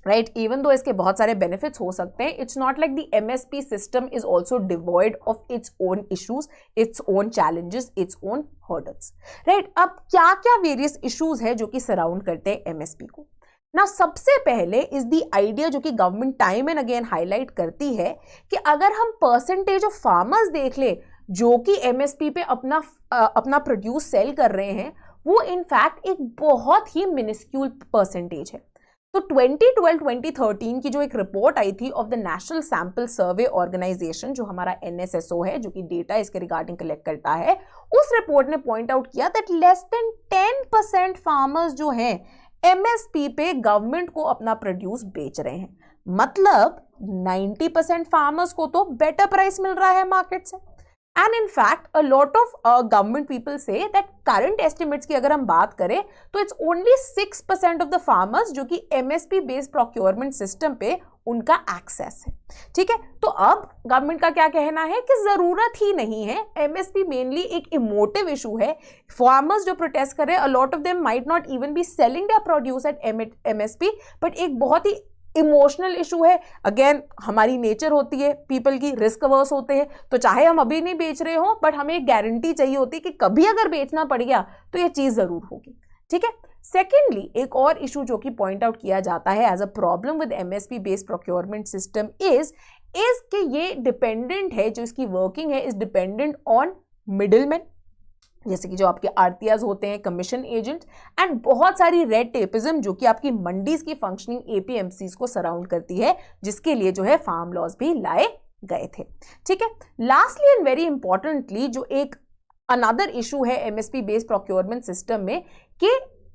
right, even though इसके बहुत सारे बेनिफिट्स हो सकते हैं, it's not like the MSP system is also devoid of its own issues, its own challenges, its own hurdles. Right, अब क्या क्या वेरियस इश्यूज है जो कि सराउंड करते हैं एमएसपी को। ना सबसे पहले इज द आइडिया जो कि government time and again highlight करती है कि अगर हम परसेंटेज ऑफ फार्मर्स देख ले जो कि एमएसपी पे अपना प्रोड्यूस सेल कर रहे हैं, वो इनफैक्ट एक बहुत ही मिनिस्क्यूल परसेंटेज है। तो 2012-2013 की जो एक रिपोर्ट आई थी of the national sample survey organisation, जो हमारा एनएसएसओ है जो कि डेटा इसके रिगार्डिंग कलेक्ट करता है, उस रिपोर्ट ने पॉइंट आउट किया दैट लेस देन 10% फार्मर्स जो हैं एमएसपी पे गवर्नमेंट को अपना प्रोड्यूस बेच रहे हैं। मतलब 90% फार्मर्स को तो बेटर प्राइस मिल रहा है मार्केट से। And in fact, a lot of government people say that current estimates की अगर हम बात करें तो it's only 6% of the farmers जो कि MSP based procurement system पे उनका एक्सेस है। ठीक है, तो अब गवर्नमेंट का क्या कहना है कि जरूरत ही नहीं है, MSP मेनली एक इमोटिव इशू है। फार्मर्स जो प्रोटेस्ट कर रहे हैं, a lot of them might not even be selling their produce at MSP, but एक बहुत ही इमोशनल इशू है। अगेन हमारी नेचर होती है पीपल की, रिस्क अवर्स होते हैं, तो चाहे हम अभी नहीं बेच रहे हो बट हमें एक गारंटी चाहिए होती है कि कभी अगर बेचना पड़ गया तो ये चीज जरूर होगी। ठीक है, सेकेंडली एक और इशू जो कि पॉइंट आउट किया जाता है as a problem with MSP based procurement system is कि ये डिपेंडेंट है, जो इसकी वर्किंग है इज डिपेंडेंट ऑन मिडिलमैन, जैसे कि जो आपके आरटीआईज होते हैं, कमीशन एजेंट, एंड बहुत सारी रेड टेपिज्म जो कि आपकी मंडीज की फंक्शनिंग एपीएमसीज को सराउंड करती है, जिसके लिए जो है फार्म लॉज भी लाए गए थे। ठीक है, लास्टली एंड वेरी इंपॉर्टेंटली जो एक अनदर इशू है एमएसपी बेस्ड प्रोक्योरमेंट सिस्टम में कि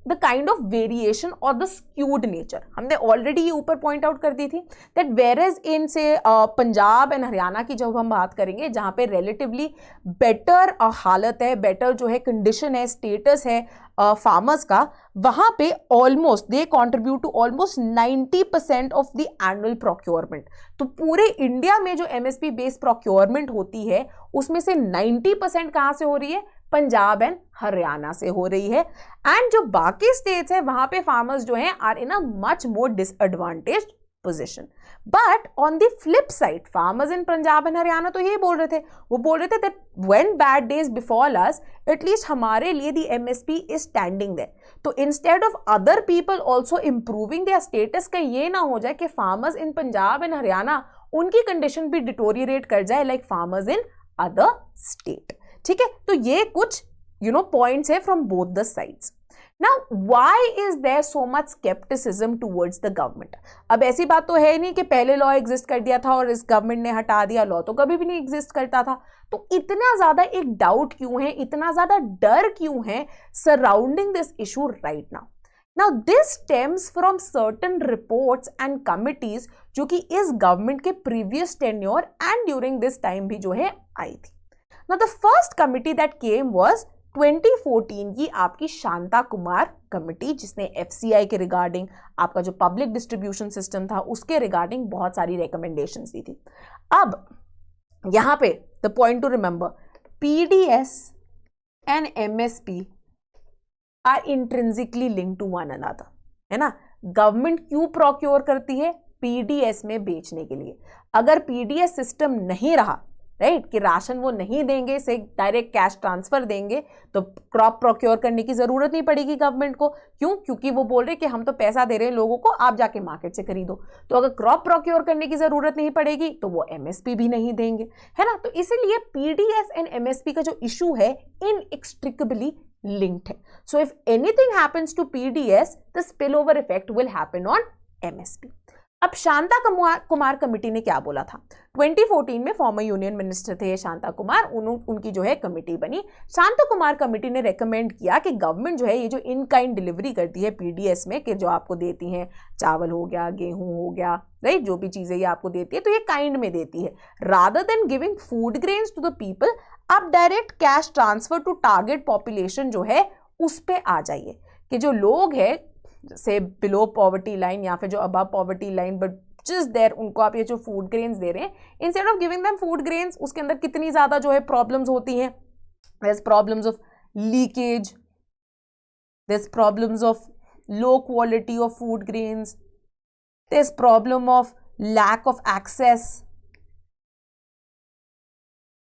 द काइंड ऑफ वेरिएशन और द स्क्यूड नेचर, हमने ऑलरेडी ये ऊपर पॉइंट आउट कर दी थी दैट वेर एज इन से पंजाब एंड हरियाणा की जब हम बात करेंगे जहाँ पे रिलेटिवली बेटर हालत है, बेटर जो है कंडीशन है, स्टेटस है फार्मर्स का, वहां पे almost they contribute to almost 90% of the annual procurement. तो पूरे इंडिया में जो एमएसपी बेस्ड प्रोक्योरमेंट होती है उसमें से 90% कहां से हो रही है? पंजाब एंड हरियाणा से हो रही है। एंड जो बाकी स्टेट्स है वहां पे फार्मर्स जो है are in a much more disadvantaged position. But on the flip side farmers in Punjab and Haryana तो यही बोल रहे थे, वो बोल रहे थे that when bad days befall us at least हमारे लिए the MSP is standing there. तो instead of other people also improving their status, का ये ना हो जाए कि farmers in Punjab and Haryana उनकी कंडीशन भी डिटोरिएट कर जाए like farmers in other state. ठीक है, तो ये कुछ पॉइंट्स है from both the sides. Now, why is there so much skepticism towards the government? अब ऐसी बात तो है नहीं कि पहले लॉ एग्जिस्ट कर दिया था और इस गवर्नमेंट ने हटा दिया, लॉ तो कभी भी नहीं एग्जिस्ट करता था। तो इतना ज्यादा एक डाउट क्यों है, इतना ज्यादा डर क्यों है surrounding this issue right now? Now, this stems from certain reports and committees जो कि इस गवर्नमेंट के previous tenure and during this time भी जो है आई थी। Now, the first committee that came was 2014 की आपकी शांता कुमार कमेटी, जिसने एफसीआई के रिगार्डिंग, आपका जो पब्लिक डिस्ट्रीब्यूशन सिस्टम था उसके रिगार्डिंग बहुत सारी रिकमेंडेशंस दी थी। अब यहां पे the point to remember, PDS and MSP are intrinsically linked to one another, है ना। गवर्नमेंट क्यों प्रोक्योर करती है? पीडीएस में बेचने के लिए। अगर पीडीएस सिस्टम नहीं रहा, राइट, कि राशन वो नहीं देंगे, से डायरेक्ट कैश ट्रांसफर देंगे, तो क्रॉप प्रोक्योर करने की जरूरत नहीं पड़ेगी गवर्नमेंट को। क्यों? क्योंकि वो बोल रहे कि हम तो पैसा दे रहे हैं लोगों को, आप जाके मार्केट से खरीदो। तो अगर क्रॉप प्रोक्योर करने की जरूरत नहीं पड़ेगी तो वो एमएसपी भी नहीं देंगे, है ना। तो इसीलिए पीडीएस एंड एमएसपी का जो इशू है इनएक्सट्रिकेबली लिंक्ड है। So if anything happens to PDS, the spill over effect will happen on MSP. अब शांता कुमार कमेटी ने क्या बोला था? 2014 में फॉर्मर यूनियन मिनिस्टर थे शांता कुमार, उनकी जो है कमेटी बनी। शांता कुमार कमेटी ने रेकमेंड किया कि गवर्नमेंट जो है ये जो इन काइंड डिलीवरी करती है पीडीएस में, कि जो आपको देती हैं, चावल हो गया, गेहूं हो गया, राइट, जो भी चीजें ये आपको देती है तो ये काइंड में देती है। Rather than giving food grains to the people, आप direct cash transfer to target population जो है उस पे आ जाइए, कि जो लोग हैं से बिलो पॉवर्टी लाइन या फिर जो above poverty line but just there, उनको आप ये जो फूड ग्रेन्स दे रहे हैं, instead of giving them food grains, उसके अंदर कितनी ज्यादा जो है प्रॉब्लम्स होती हैं। There problems of leakage, there problems of low quality of food grains, there problem of lack of access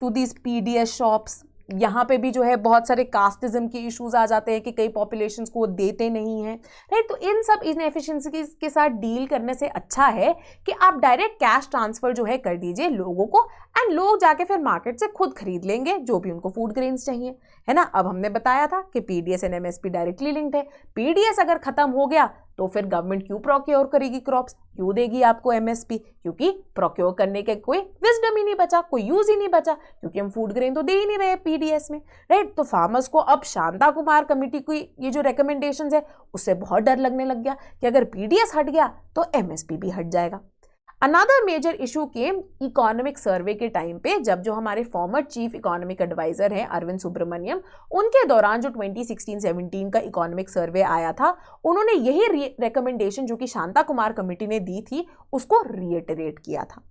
to these PDS shops. यहाँ पे भी जो है बहुत सारे कास्टिज्म के इश्यूज आ जाते हैं कि कई पॉपुलेशंस को देते नहीं हैं, राइट। तो इन सब इनएफिशिएंसीज के साथ डील करने से अच्छा है कि आप डायरेक्ट कैश ट्रांसफर जो है कर दीजिए लोगों को, एंड लोग जाके फिर मार्केट से खुद खरीद लेंगे जो भी उनको फूड ग्रेन्स चाहिए, है ना। अब हमने बताया था कि PDS and MSP directly linked है। पीडीएस अगर खत्म हो गया तो फिर गवर्नमेंट क्यों प्रोक्योर करेगी क्रॉप्स, क्यों देगी आपको एमएसपी? क्योंकि प्रोक्योर करने के कोई विजडम ही नहीं बचा, कोई यूज ही नहीं बचा, क्योंकि हम फूड ग्रेन तो दे ही नहीं रहे पीडीएस में, राइट। तो फार्मर्स को अब शांता कुमार कमेटी की ये जो रिकमेंडेशंस है उससे बहुत डर लगने लग गया कि अगर पीडीएस हट गया तो एमएसपी भी हट जाएगा। अनदर मेजर इशू केम इकोनॉमिक सर्वे के टाइम पे, जब जो हमारे फॉर्मर चीफ इकोनॉमिक एडवाइजर हैं अरविंद सुब्रमण्यम, उनके दौरान जो 2016-17 का इकोनॉमिक सर्वे आया था, उन्होंने यही रिकमेंडेशन जो कि शांता कुमार कमेटी ने दी थी उसको रीइटरेट किया था।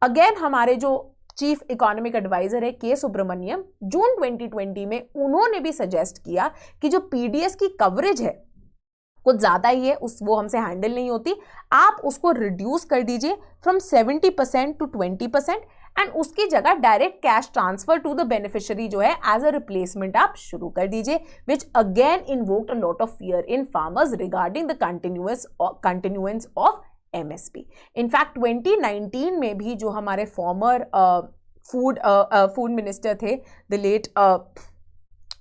अगेन हमारे जो चीफ इकोनॉमिक एडवाइजर है के सुब्रमण्यम, जून 2020 में उन्होंने भी सजेस्ट किया कि जो पीडीएस की कवरेज है कुछ ज्यादा ही है, वो हमसे हैंडल नहीं होती, आप उसको रिड्यूस कर दीजिए फ्रॉम 70% टू 20%, एंड उसकी जगह direct cash transfer to the beneficiary जो है एज अ रिप्लेसमेंट आप शुरू कर दीजिए, which again invoked a lot of fear in farmers regarding the continuance of MSP. In fact 2019 में भी जो हमारे फॉर्मर फूड मिनिस्टर थे, the late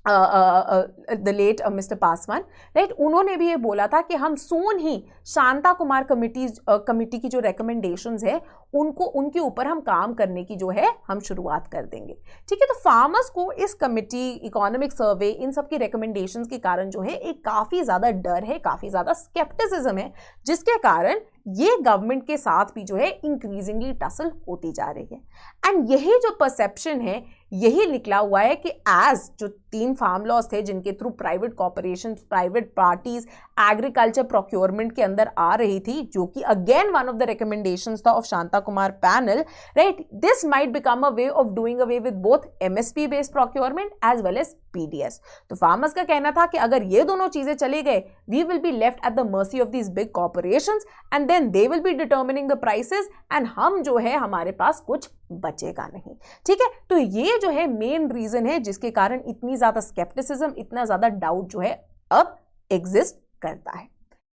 the late mister Paswan, right, उन्होंने भी ये बोला था कि हम सून ही शांता कुमार कमिटी की जो रिकमेंडेशंस है उनके ऊपर हम काम करने की जो है हम शुरुआत कर देंगे। ठीक है, तो फार्मर्स को इस कमिटी, इकोनॉमिक सर्वे, इन सब की रिकमेंडेशंस के कारण जो है एक काफ़ी ज़्यादा डर है, काफ़ी ज़्यादा स्केप्टिसिज्म है, जिसके कारण ये गवर्नमेंट के साथ भी जो है इंक्रीजिंगली टसल होती जा रही है। एंड यही जो परसेप्शन है यही निकला हुआ है कि एज जो 3 फार्म लॉज थे जिनके through private corporation, private parties agriculture procurement के अंदर आ रही थी, जो कि again one of the recommendations था of Shanta Kumar panel, right, this might become a way of doing away with both MSP based procurement as well as PDS. तो farmers का कहना था कि अगर ये दोनों चीजें चले गए, we will be left at the mercy of these big corporations and then they will be determining the prices and हम जो है हमारे पास कुछ बचेगा नहीं। ठीक है, तो ये जो है मेन रीजन है जिसके कारण इतनी ज्यादा स्केप्टिसिज्म, इतना ज्यादा डाउट जो है अब एग्जिस्ट करता है।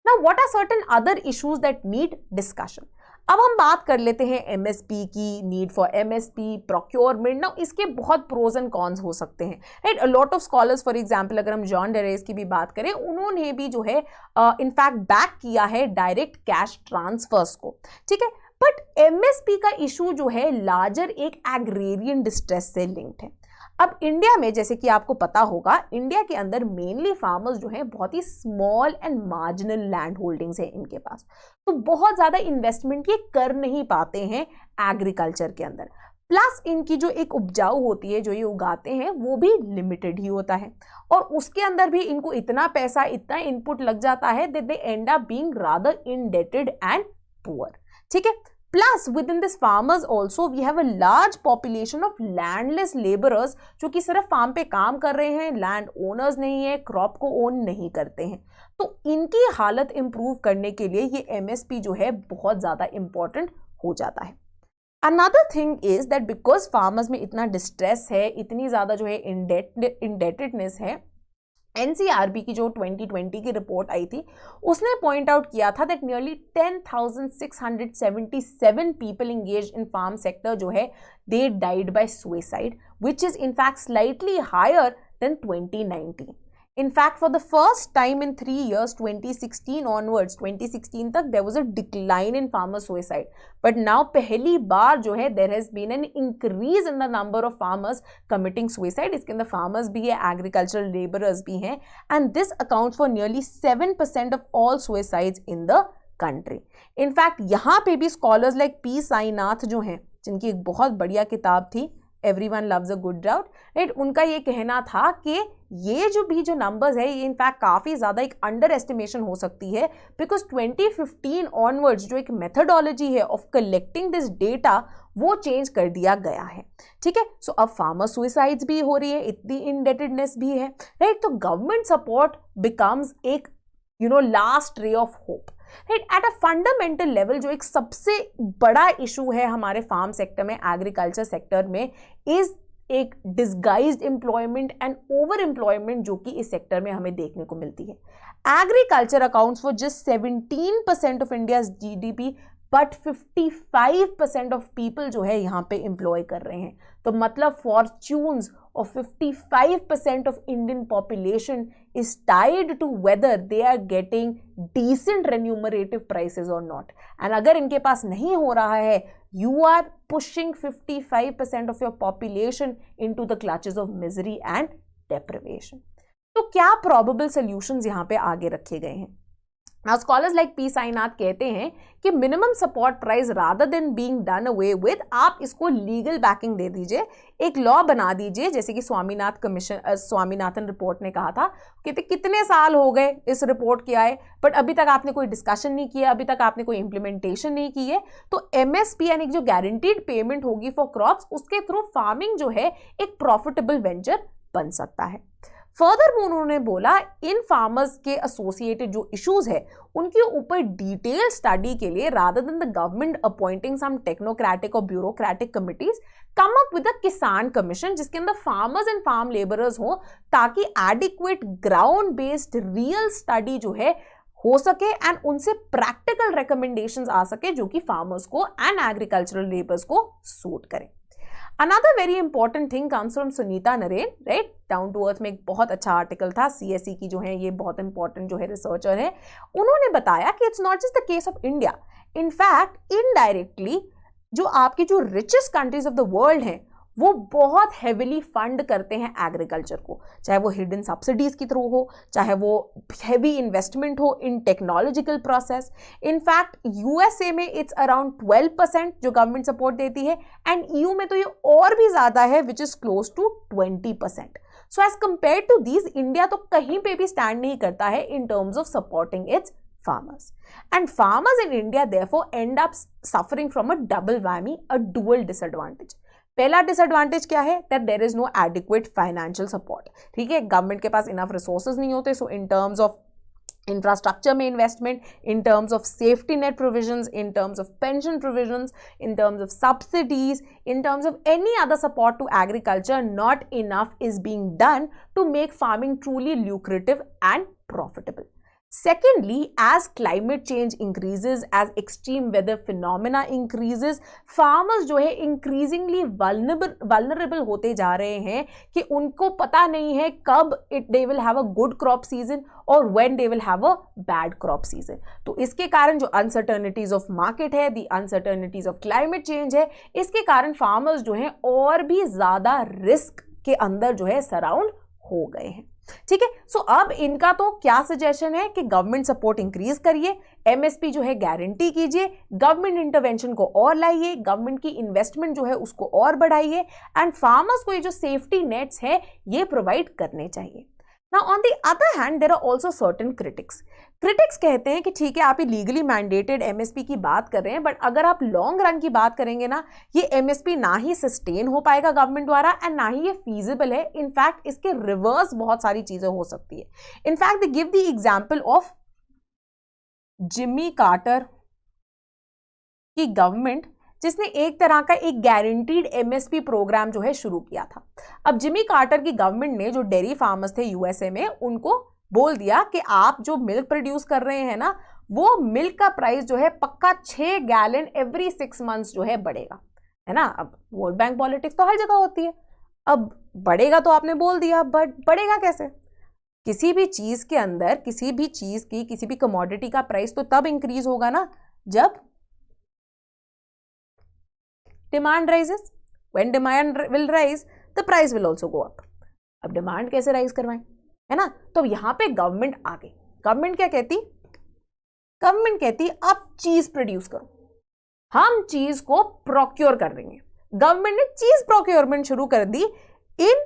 Now what are certain other issues that need discussion. अब हम बात कर लेते हैं एमएसपी की, need for MSP, procurement. Now इसके बहुत प्रोज एंड कॉन्स हो सकते हैं, right. A lot of scholars, for example अगर हम जॉन डेरेस की भी बात करें, उन्होंने भी जो है इनफैक्ट बैक किया है डायरेक्ट कैश ट्रांसफर्स को। ठीक है, बट एमएसपी का इशू जो है लार्जर एक एग्रेरियन डिस्ट्रेस से लिंक्ड है। अब इंडिया में, जैसे कि आपको पता होगा, इंडिया के अंदर मेनली फार्मर्स जो है बहुत ही small and marginal land holdings है इनके पास, तो बहुत ज्यादा इन्वेस्टमेंट ये कर नहीं पाते हैं एग्रीकल्चर के अंदर। प्लस इनकी जो एक उपजाऊ होती है, जो ये उगाते हैं, वो भी लिमिटेड ही होता है, और उसके अंदर भी इनको इतना पैसा, इतना इनपुट लग जाता है that they end up being rather indebted and poor. ठीक है, plus within this farmers also we have a large population of landless labourers, जो कि सिर्फ फार्म पे काम कर रहे हैं, लैंड ओनर्स नहीं है, क्रॉप को ओन नहीं करते हैं। तो इनकी हालत इंप्रूव करने के लिए ये एमएसपी जो है बहुत ज्यादा इंपॉर्टेंट हो जाता है। Another thing is that because farmers में इतना डिस्ट्रेस है, इतनी ज्यादा जो है इंडेटेडनेस है, एनसीआरबी की जो 2020 की रिपोर्ट आई थी उसने पॉइंट आउट किया था that nearly 10,677 people engage in farm sector जो है they died by suicide, which is in fact slightly higher than 2019। In fact, for the first time in 3 years, 2016 onwards, 2016 तक there was a decline in farmer suicide. But now पहली बार जो है there has been an increase in the number of farmers committing suicide. इसके अंदर farmers भी है, agricultural laborers भी हैं, and this accounts for nearly 7% of all suicides in the country. In fact, यहाँ पे भी scholars like P. साईनाथ जो हैं, जिनकी एक बहुत बढ़िया किताब थी Everyone Loves a Good Drought, right, उनका ये कहना था कि ये जो नंबर्स है ये इनफैक्ट काफ़ी ज़्यादा एक अंडर एस्टिमेशन हो सकती है, बिकॉज 2015 ऑनवर्ड्स जो एक मेथडोलॉजी है ऑफ कलेक्टिंग दिस डेटा वो चेंज कर दिया गया है। ठीक है, सो अब फार्मर सुसाइड्स भी हो रही है, इतनी इंडेटेडनेस भी है, राइट। तो गवर्नमेंट सपोर्ट बिकम्स एक last ray of hope, right. At a fundamental level जो एक सबसे बड़ा इशू है हमारे फार्म सेक्टर में, एग्रीकल्चर सेक्टर में, इज एक disguised employment and over employment जो कि इस सेक्टर में हमें देखने को मिलती है। Agriculture accounts for just 17% of India's GDP, but 55% of people जो है यहाँ पे एम्प्लॉय कर रहे हैं। तो मतलब fortunes of 55% of Indian population is tied to whether they are getting decent remunerative prices or not. And अगर इनके पास नहीं हो रहा है, you are pushing 55% of your population into the clutches of misery and deprivation. तो क्या probable solutions यहाँ पे आगे रखे गए हैं? Now, scholars like P. Sainath कहते हैं कि minimum support price rather than being done away with, आप इसको लीगल बैकिंग दे दीजिए, एक लॉ बना दीजिए, जैसे कि स्वामीनाथन रिपोर्ट ने कहा था। कहते कितने साल हो गए इस रिपोर्ट के आए, बट अभी तक आपने कोई डिस्कशन नहीं किया, अभी तक आपने कोई इंप्लीमेंटेशन नहीं की है। तो एमएसपी यानी जो गारंटीड पेमेंट होगी फॉर क्रॉप्स, उसके थ्रू फार्मिंग जो है एक प्रॉफिटेबल वेंचर बन सकता है। फर्दर उन्होंने बोला इन फार्मर्स के एसोसिएटेड जो इश्यूज है उनके ऊपर डिटेल स्टडी के लिए, rather than the government appointing some technocratic और bureaucratic committees, come up with a kisan commission जिसके अंदर फार्मर्स एंड फार्म लेबरर्स हो, ताकि adequate ground based real study जो है हो सके एंड उनसे प्रैक्टिकल रिकमेंडेशंस आ सके जो कि फार्मर्स को एंड एग्रीकल्चरल लेबर्स को सूट करें। Another very important thing comes from Sunita Narain, right? Down to Earth में एक बहुत अच्छा आर्टिकल था, CSE की जो है ये बहुत इंपॉर्टेंट जो है रिसर्चर है, उन्होंने बताया कि it's not just the case of India, in fact indirectly जो आपकी जो richest countries of the world हैं वो बहुत हेविली फंड करते हैं एग्रीकल्चर को, चाहे वो हिडन सब्सिडीज के थ्रू हो, चाहे वो हेवी इन्वेस्टमेंट हो इन टेक्नोलॉजिकल प्रोसेस। इनफैक्ट यूएसए में इट्स अराउंड 12% जो गवर्नमेंट सपोर्ट देती है, एंड ईयू में तो ये और भी ज्यादा है, which is close to 20%। So as compare to these, India तो कहीं पे भी स्टैंड नहीं करता है in terms of supporting its farmers, and farmers in India therefore end up suffering from a double whammy, a dual disadvantage. पहला disadvantage क्या है? That there is no adequate financial support. ठीक है, गवर्नमेंट के पास इनफ रिसोर्सेज नहीं होते, so in terms of infrastructure में investment, in terms of safety net provisions, in terms of pension provisions, in terms of subsidies, in terms of any other support to agriculture, not enough is being done to make farming truly lucrative and profitable. Secondly, as climate change increases, as extreme weather phenomena increases, farmers जो है increasingly vulnerable होते जा रहे हैं कि उनको पता नहीं है कब they will have a good crop season और when they will have a bad crop season. तो इसके कारण जो uncertainties of market है, the uncertainties of climate change है, इसके कारण farmers जो हैं और भी ज़्यादा risk के अंदर जो है सराउंड हो गए हैं. ठीक है, सो अब इनका तो क्या सजेशन है कि गवर्नमेंट सपोर्ट इंक्रीज करिए, एमएसपी जो है गारंटी कीजिए, गवर्नमेंट इंटरवेंशन को और लाइए, गवर्नमेंट की इन्वेस्टमेंट जो है उसको और बढ़ाइए, एंड फार्मर्स को ये जो सेफ्टी नेट्स है ये प्रोवाइड करने चाहिए. Now on the other hand there are also certain critics. Critics कहते हैं कि ठीक है आप ये लीगली मैंडेटेड एमएसपी की बात कर रहे हैं, बट अगर आप लॉन्ग रन की बात करेंगे ना, ये एमएसपी ना ही सस्टेन हो पाएगा गवर्नमेंट द्वारा एंड ना ही ये फीजिबल है. इनफैक्ट इसके रिवर्स बहुत सारी चीजें हो सकती है. In fact they give the example of Jimmy Carter की गवर्नमेंट, जिसने एक तरह का एक गारंटीड एमएसपी प्रोग्राम जो है शुरू किया था. अब जिमी कार्टर की गवर्नमेंट ने जो डेयरी फार्मर्स थे यूएसए में, उनको बोल दिया कि आप जो मिल्क प्रोड्यूस कर रहे हैं ना, वो मिल्क का प्राइस जो है पक्का 6 गैलन एवरी 6 मंथ्स जो है बढ़ेगा, है ना. अब वोट बैंक पॉलिटिक्स तो हर जगह होती है. अब बढ़ेगा तो आपने बोल दिया, बट बढ़ेगा कैसे? किसी भी चीज के अंदर, किसी भी चीज की, किसी भी कमोडिटी का प्राइस तो तब इंक्रीज होगा ना जब demand rises. When demand will rise the price will also go up. अब डिमांड कैसे राइज करवाएं, है ना. तो यहां पे गवर्नमेंट आ गई. गवर्नमेंट क्या कहती? गवर्नमेंट कहती आप चीज प्रोड्यूस करो, हम चीज को प्रोक्योर कर देंगे. गवर्नमेंट ने चीज प्रोक्योरमेंट शुरू कर दी in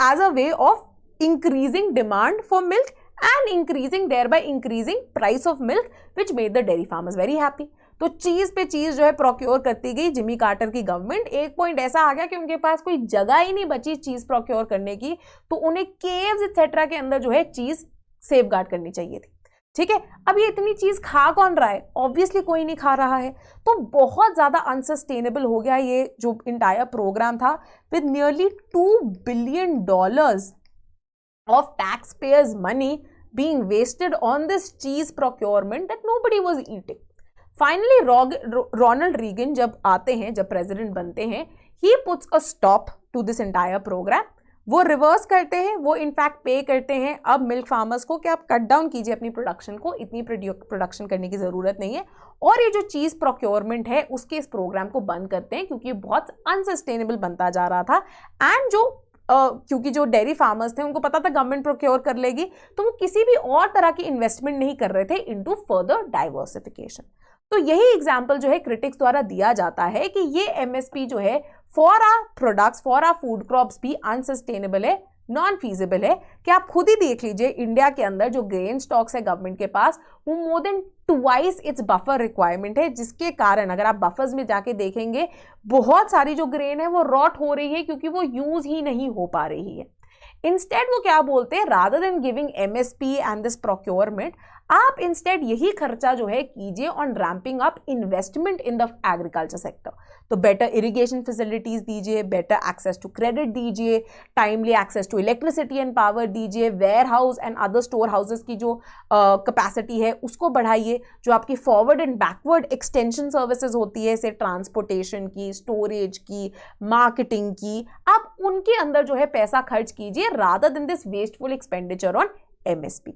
as a way of increasing demand for milk and increasing thereby increasing price of milk, which made the dairy farmers very happy. तो चीज पे चीज जो है प्रोक्योर करती गई जिमी कार्टर की गवर्नमेंट. एक पॉइंट ऐसा आ गया कि उनके पास कोई जगह ही नहीं बची चीज प्रोक्योर करने की, तो उन्हें केव्स एक्सेट्रा के अंदर जो है चीज सेफ गार्ड करनी चाहिए थी. ठीक है, अब ये इतनी चीज खा कौन रहा है? ऑब्वियसली कोई नहीं खा रहा है. तो बहुत ज्यादा अनसस्टेनेबल हो गया ये जो इंटायर प्रोग्राम था, with nearly $2 billion of taxpayers' money being wasted on this cheese procurement that nobody was eating. Finally, Ronald Reagan जब आते हैं, जब प्रेसिडेंट बनते हैं, he puts a stop to this entire program. वो रिवर्स करते हैं, वो इनफैक्ट पे करते हैं अब मिल्क फार्मर्स को कि आप कट डाउन कीजिए अपनी प्रोडक्शन को, इतनी प्रोडक्शन करने की ज़रूरत नहीं है. और ये जो चीज़ प्रोक्योरमेंट है उसके इस प्रोग्राम को बंद करते हैं क्योंकि ये बहुत अनसस्टेनेबल बनता जा रहा था. एंड जो क्योंकि जो डेयरी फार्मर्स थे उनको पता था गवर्नमेंट प्रोक्योर कर लेगी, तो वो किसी भी और तरह की इन्वेस्टमेंट नहीं कर रहे थे इनटू फर्दर डाइवर्सिफिकेशन. तो यही एग्जांपल जो है क्रिटिक्स द्वारा दिया जाता है कि ये एमएसपी जो है for our products, for our food crops भी अनसस्टेनेबल है, नॉन फीजिबल है. कि आप खुद ही देख लीजिए इंडिया के अंदर जो ग्रेन स्टॉक्स है गवर्नमेंट के पास, वो more than twice its buffer requirement है, जिसके कारण अगर आप बफर्स में जाके देखेंगे बहुत सारी जो ग्रेन है वो रॉट हो रही है क्योंकि वो यूज ही नहीं हो पा रही है. इंस्टेड वो क्या बोलते हैं, rather than giving MSP and this procurement, आप इंस्टेड यही खर्चा जो है कीजिए on ramping up investment in the agriculture sector. तो बेटर इरिगेशन फैसिलिटीज दीजिए, बेटर एक्सेस टू क्रेडिट दीजिए, timely access to electricity and power दीजिए, warehouse and other storehouses की जो कैपेसिटी है उसको बढ़ाइए, जो आपकी forward and backward extension services होती है, जैसे ट्रांसपोर्टेशन की, स्टोरेज की, मार्केटिंग की, आप उनके अंदर जो है पैसा खर्च कीजिए rather than this wasteful expenditure on MSP।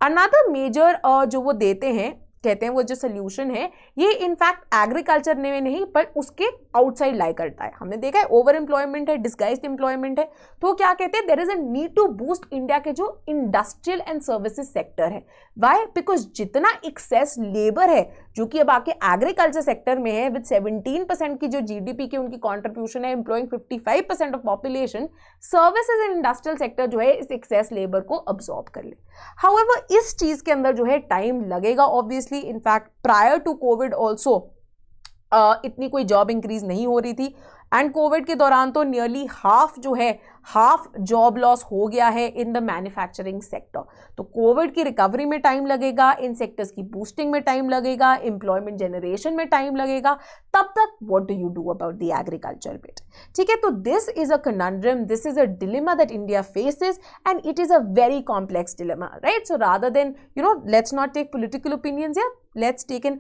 Another major जो वो देते हैं, कहते हैं वो जो सोल्यूशन है, ये इनफैक्ट एग्रीकल्चर में नहीं पर उसके आउटसाइड लाई करता है। हमने देखा है ओवर एम्प्लॉयमेंट है, डिस्गाइज्ड एम्प्लॉयमेंट है, तो क्या कहते हैं, there is a need to boost India के जो इंडस्ट्रियल एंड सर्विसेज सेक्टर है। वाई? बिकॉज जितना एक्सेस लेबर है जो कि अब आके एग्रीकल्चर सेक्टर में है, विद 17% की जो GDP की उनकी कॉन्ट्रीब्यूशन है, employing 55% of population, services and industrial sector जो है इस एक्सेस लेबर को अब्सॉर्ब कर ले। हाउएवर इस चीज के अंदर जो है टाइम लगेगा obviously. In fact prior to COVID also इतनी कोई जॉब इंक्रीज नहीं हो रही थी, एंड कोविड के दौरान तो नियरली हाफ जॉब लॉस हो गया है इन द मैन्युफैक्चरिंग सेक्टर। तो कोविड की रिकवरी में टाइम लगेगा, इन सेक्टर्स की बूस्टिंग में टाइम लगेगा, एम्प्लॉयमेंट जनरेशन में टाइम लगेगा, तब तक what do you do about the agriculture bit? ठीक है, तो this is a conundrum, this is a dilemma that India faces and it is a very complex dilemma, right? So rather than let's not take political opinions here, let's take an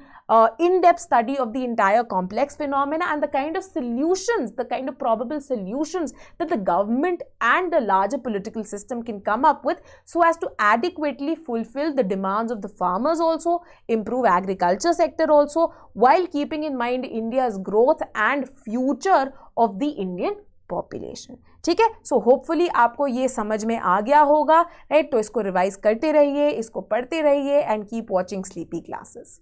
in-depth study of the entire complex phenomena and the kind of solutions, the kind of probable solutions that the government and the larger political system can come up with so as to adequately fulfill the demands of the farmers also, improve agriculture sector also, while keeping in mind India's growth and future of the Indian population. ठीक है, so hopefully आपको ये समझ में आ गया होगा, right? तो इसको रिवाइज करते रहिए, इसको पढ़ते रहिए and keep watching sleepy classes.